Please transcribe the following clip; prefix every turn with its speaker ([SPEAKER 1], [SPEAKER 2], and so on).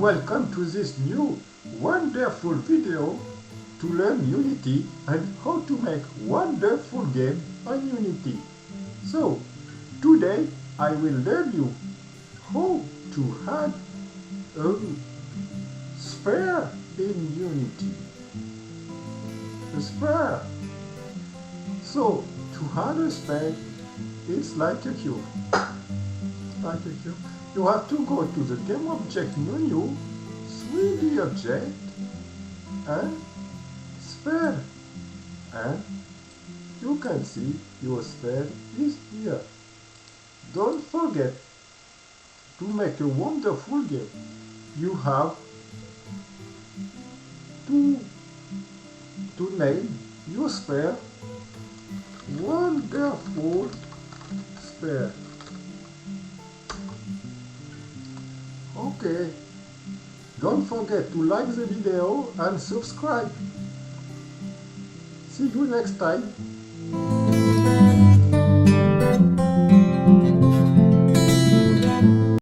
[SPEAKER 1] welcome to this new wonderful video to learn Unity and how to make wonderful game on Unity. So today I will learn you how to add a sphere in Unity. A sphere. So to add a sphere, it's like a cube. Like a cube. You have to go to the game object menu, 3D object, and sphere. And you can see your sphere is here. Don't forget to make a wonderful game. You have to name your sphere wonderful sphere. Okay, don't forget to like the video and subscribe. See you next time.